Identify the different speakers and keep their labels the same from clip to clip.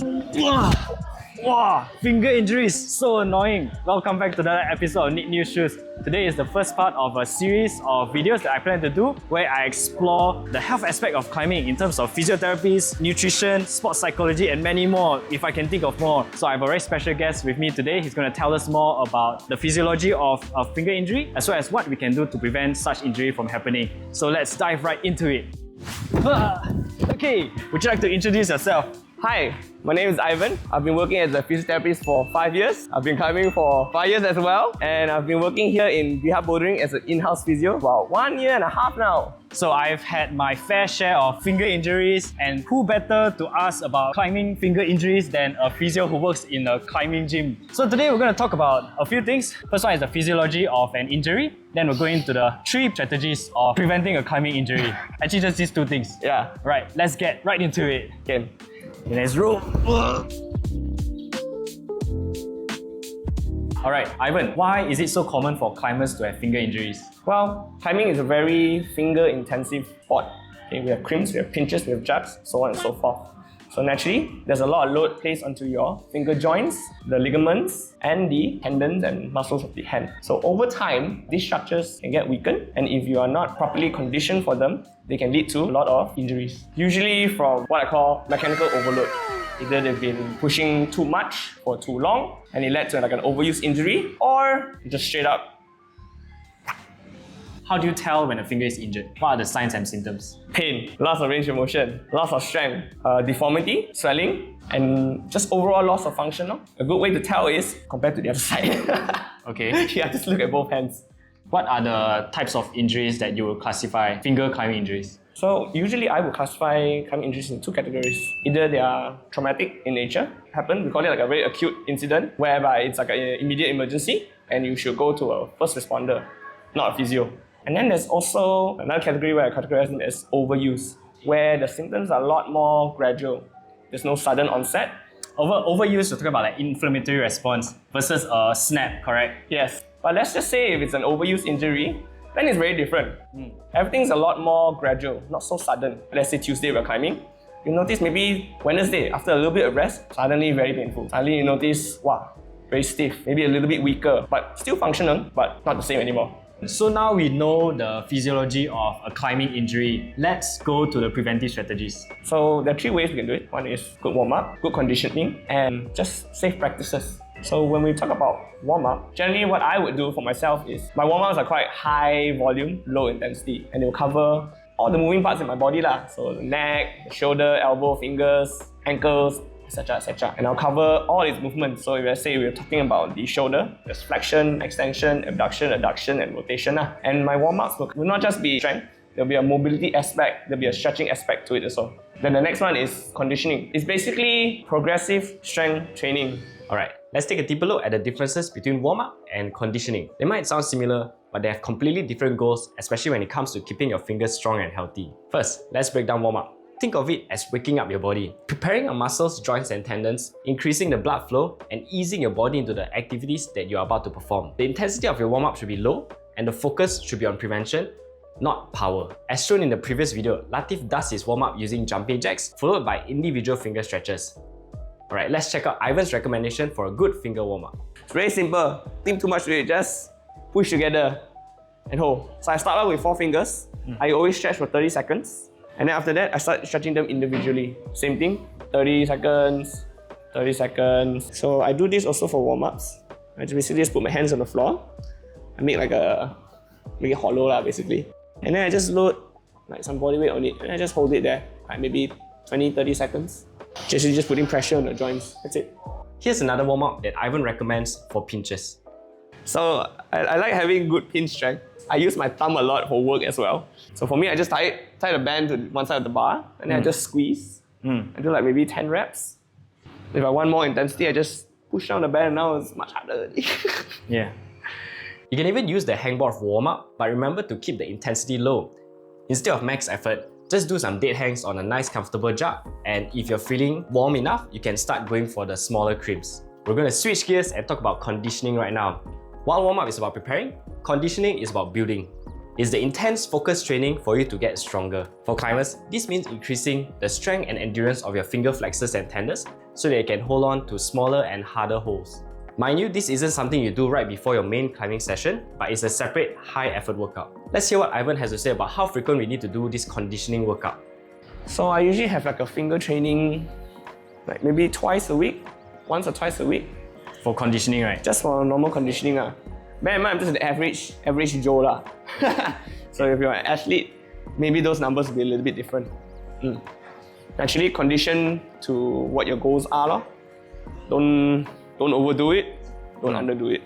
Speaker 1: Wow, finger injuries, so annoying. Welcome back to another episode of Need New Shoes. Today is the first part of a series of videos that I plan to do where I explore the health aspect of climbing in terms of physiotherapies, nutrition, sports psychology and many more if I can think of more. So I have a very special guest with me today. He's going to tell us more about the physiology of finger injury as well as what we can do to prevent such injury from happening. So let's dive right into it. Okay, would you like to introduce yourself?
Speaker 2: Hi, my name is Ivan. I've been working as a physiotherapist for 5 years. I've been climbing for 5 years as well. And I've been working here in rehab bouldering as an in-house physio for about 1.5 years now.
Speaker 1: So I've had my fair share of finger injuries, and who better to ask about climbing finger injuries than a physio who works in a climbing gym. So today we're going to talk about a few things. First one is the physiology of an injury. Then we'll go into the 3 strategies of preventing a climbing injury. Actually just these 2 things.
Speaker 2: Yeah.
Speaker 1: Right, let's get right into it.
Speaker 2: Okay.
Speaker 1: Let's roll. Alright, Ivan, why is it so common for climbers to have finger injuries?
Speaker 2: Well, climbing is a very finger-intensive sport. Okay, we have crimps, we have pinches, we have jabs, so on and so forth. So naturally, there's a lot of load placed onto your finger joints, the ligaments, and the tendons and muscles of the hand. So over time, these structures can get weakened, and if you are not properly conditioned for them, they can lead to a lot of injuries. Usually from what I call mechanical overload. Either they've been pushing too much for too long, and it led to like an overuse injury, or just straight up.
Speaker 1: How do you tell when a finger is injured? What are the signs and symptoms?
Speaker 2: Pain, loss of range of motion, loss of strength, deformity, swelling, and just overall loss of function. No? A good way to tell is compared to the other side.
Speaker 1: Okay.
Speaker 2: You have to just look at both hands.
Speaker 1: What are the types of injuries that you will classify finger climbing injuries?
Speaker 2: So usually I would classify climbing injuries in 2 categories. Either they are traumatic in nature, we call it like a very acute incident whereby it's like an immediate emergency and you should go to a first responder, not a physio. And then there's also another category where I categorize it as overuse, where the symptoms are a lot more gradual. There's no sudden onset.
Speaker 1: Overuse, we're talking about like inflammatory response versus a snap, correct?
Speaker 2: Yes. But let's just say if it's an overuse injury, then it's very different. Everything's a lot more gradual, not so sudden. Let's say Tuesday we're climbing. You notice maybe Wednesday, after a little bit of rest, suddenly very painful. Suddenly you notice, wow, very stiff, maybe a little bit weaker, but still functional, but not the same anymore.
Speaker 1: So now we know the physiology of a climbing injury. Let's go to the preventive strategies.
Speaker 2: So there are 3 ways we can do it. One is good warm-up, good conditioning, and just safe practices. So when we talk about warm-up, generally what I would do for myself is my warm-ups are quite high volume, low intensity, and they will cover all the moving parts in my body lah. So the neck, the shoulder, elbow, fingers, ankles, etc, etc. And I'll cover all its movements. So if let's say we're talking about the shoulder, there's flexion, extension, abduction, adduction, and rotation. And my warm-ups will not just be strength, there'll be a mobility aspect, there'll be a stretching aspect to it as well. Then the next one is conditioning. It's basically progressive strength training.
Speaker 3: Alright, let's take a deeper look at the differences between warm-up and conditioning. They might sound similar, but they have completely different goals, especially when it comes to keeping your fingers strong and healthy. First, let's break down warm-up. Think of it as waking up your body, preparing your muscles, joints and tendons, increasing the blood flow and easing your body into the activities that you are about to perform. The intensity of your warm-up should be low and the focus should be on prevention, not power. As shown in the previous video, Latif does his warm-up using jumping jacks followed by individual finger stretches. Alright, let's check out Ivan's recommendation for a good finger warm-up.
Speaker 2: It's very simple. Think too much to it, just push together and hold. So I start out with 4 fingers. I always stretch for 30 seconds. And then after that, I start stretching them individually. Same thing, 30 seconds, 30 seconds. So I do this also for warm-ups. I basically just put my hands on the floor. I make make it hollow lah, basically. And then I just load like some body weight on it and I just hold it there, like maybe 20-30 seconds. Just putting pressure on the joints, that's it.
Speaker 3: Here's another warm-up that Ivan recommends for pinches.
Speaker 2: So I like having good pinch strength. I use my thumb a lot for work as well. So for me, I just tie the band to one side of the bar and then I just squeeze. I do like maybe 10 reps. If I want more intensity, I just push down the band and now it's much harder.
Speaker 1: Yeah.
Speaker 3: You can even use the hangboard for warm-up, but remember to keep the intensity low. Instead of max effort, just do some dead hangs on a nice comfortable jump. And if you're feeling warm enough, you can start going for the smaller crimps. We're going to switch gears and talk about conditioning right now. While warm-up is about preparing, conditioning is about building. is the intense focus training for you to get stronger. For climbers, this means increasing the strength and endurance of your finger flexors and tendons so that you can hold on to smaller and harder holds. Mind you, this isn't something you do right before your main climbing session, but it's a separate high-effort workout. Let's hear what Ivan has to say about how frequent we need to do this conditioning workout.
Speaker 2: So I usually have like a finger training like maybe twice a week, once or twice a week.
Speaker 1: For conditioning, right?
Speaker 2: Just for normal conditioning. Bear in mind, I'm just the average Joe lah. So if you're an athlete, maybe those numbers will be a little bit different. Actually, condition to what your goals are lah. Don't overdo it, don't underdo it.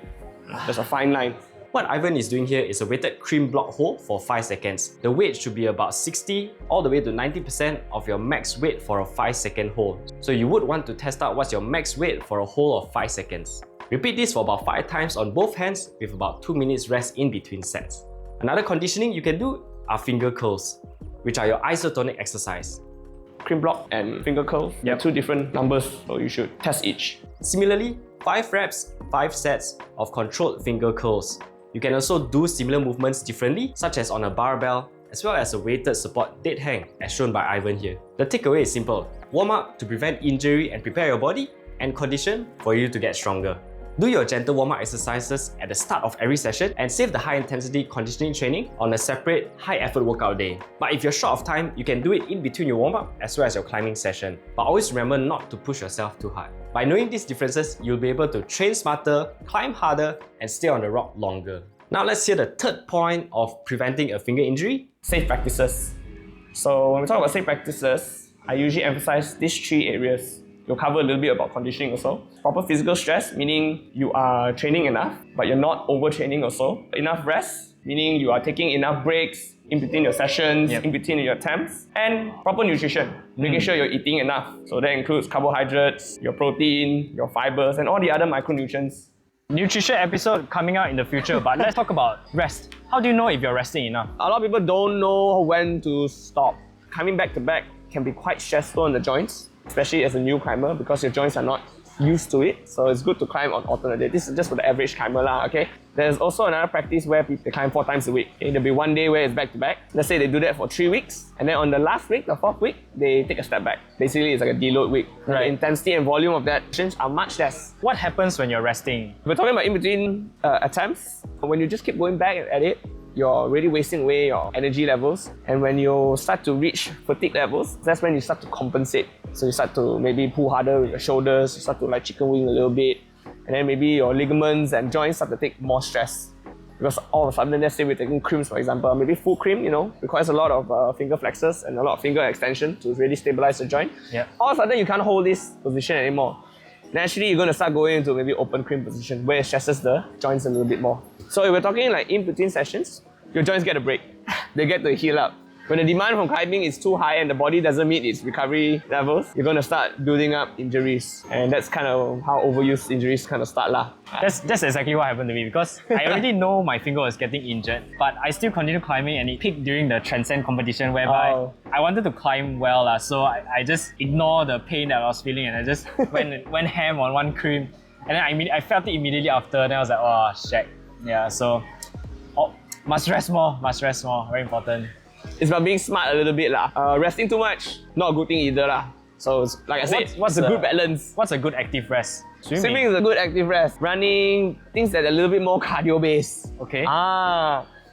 Speaker 2: There's a fine line.
Speaker 3: What Ivan is doing here is a weighted cream block hold for 5 seconds. The weight should be about 60 all the way to 90% of your max weight for a 5-second hold. So you would want to test out what's your max weight for a hold of 5 seconds. Repeat this for about 5 times on both hands with about 2 minutes rest in between sets. Another conditioning you can do are finger curls, which are your isotonic exercise.
Speaker 2: Cream block and finger curls, two different numbers, so you should test each.
Speaker 3: Similarly, 5 reps, 5 sets of controlled finger curls. You can also do similar movements differently, such as on a barbell, as well as a weighted support dead hang, as shown by Ivan here. The takeaway is simple: warm up to prevent injury and prepare your body, and condition for you to get stronger. Do your gentle warm-up exercises at the start of every session and save the high-intensity conditioning training on a separate high-effort workout day. But if you're short of time, you can do it in between your warm-up as well as your climbing session. But always remember not to push yourself too hard. By knowing these differences, you'll be able to train smarter, climb harder, and stay on the rock longer. Now let's hear the third point of preventing a finger injury.
Speaker 2: Safe practices. So when we talk about safe practices, I usually emphasize these 3 areas. You'll cover a little bit about conditioning also. Proper physical stress, meaning you are training enough, but you're not overtraining also. Enough rest, meaning you are taking enough breaks in between your sessions, in between your attempts. And proper nutrition, making sure you're eating enough. So that includes carbohydrates, your protein, your fibers, and all the other micronutrients.
Speaker 1: Nutrition episode coming out in the future, but let's talk about rest. How do you know if you're resting enough?
Speaker 2: A lot of people don't know when to stop. Coming back to back can be quite stressful on the joints, especially as a new climber, because your joints are not used to it. So it's good to climb on alternate days. This is just for the average climber lah, okay? There's also another practice where people climb 4 times a week. Okay? There'll be one day where it's back to back. Let's say they do that for 3 weeks, and then on the last week, the 4th week, they take a step back. Basically, it's like a deload week.
Speaker 1: Right.
Speaker 2: The intensity and volume of that sessions are much less.
Speaker 1: What happens when you're resting?
Speaker 2: We're talking about in between attempts. When you just keep going back at it, you're really wasting away your energy levels. And when you start to reach fatigue levels, that's when you start to compensate. So you start to maybe pull harder with your shoulders, you start to like chicken wing a little bit, and then maybe your ligaments and joints start to take more stress. Because all of a sudden, let's say we're taking creams for example, maybe full cream, requires a lot of finger flexors and a lot of finger extension to really stabilize the joint. All of a sudden, you can't hold this position anymore. Naturally, you're going to start going into maybe open cream position where it stresses the joints a little bit more. So if we're talking like in between sessions, your joints get a break. They get to heal up. When the demand from climbing is too high and the body doesn't meet its recovery levels, you're going to start building up injuries. And that's kind of how overuse injuries kind of start lah.
Speaker 1: That's exactly what happened to me, because I already know my finger was getting injured, but I still continued climbing, and it peaked during the Transcend competition whereby I wanted to climb well, so I just ignored the pain that I was feeling and I just went ham on one cream. And then I felt it immediately after, and I was like, oh, shit. Yeah, so must rest more, very important.
Speaker 2: It's about being smart a little bit lah. Resting too much, not a good thing either lah. So it's, like I said, it's a good balance.
Speaker 1: What's a good active rest?
Speaker 2: Swimming is a good active rest. Running, things that are a little bit more cardio based.
Speaker 1: Okay.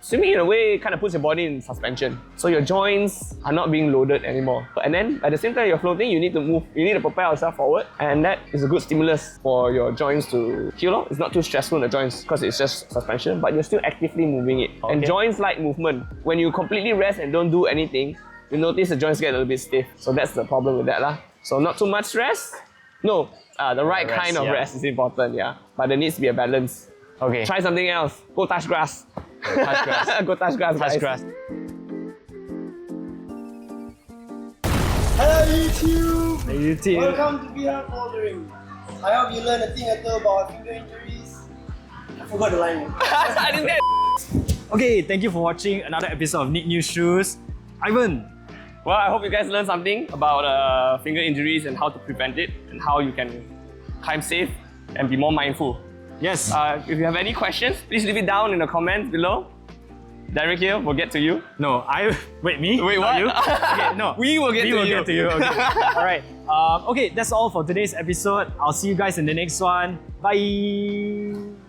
Speaker 2: Swimming in a way kind of puts your body in suspension. So your joints are not being loaded anymore. And then at the same time you're floating, you need to move, you need to propel yourself forward. And that is a good stimulus for your joints to heal. It's not too stressful in the joints because it's just suspension, but you're still actively moving it. Okay. And joints like movement. When you completely rest and don't do anything, you notice the joints get a little bit stiff. So that's the problem with that lah. So not too much rest. No, the right kind of rest is important, but there needs to be a balance.
Speaker 1: Okay.
Speaker 2: Try something else. Go touch grass.
Speaker 1: Touch grass.
Speaker 2: Go touch grass, guys.
Speaker 1: Touch grass.
Speaker 4: Hello YouTube!
Speaker 1: Hey YouTube.
Speaker 4: Welcome to VR Bouldering. I hope you learned a thing or two about finger injuries. I forgot the line.
Speaker 2: I didn't get.
Speaker 1: Okay, thank you for watching another episode of Need New Shoes. Ivan.
Speaker 2: Well, I hope you guys learned something about finger injuries and how to prevent it and how you can climb safe and be more mindful.
Speaker 1: Yes.
Speaker 2: If you have any questions, please leave it down in the comments below. Derek here will get to you.
Speaker 1: No, wait, me?
Speaker 2: Wait,
Speaker 1: Not
Speaker 2: what?
Speaker 1: you? Okay, no.
Speaker 2: We will get
Speaker 1: we
Speaker 2: to
Speaker 1: will
Speaker 2: you.
Speaker 1: get to you. Okay. All right. Okay, that's all for today's episode. I'll see you guys in the next one. Bye.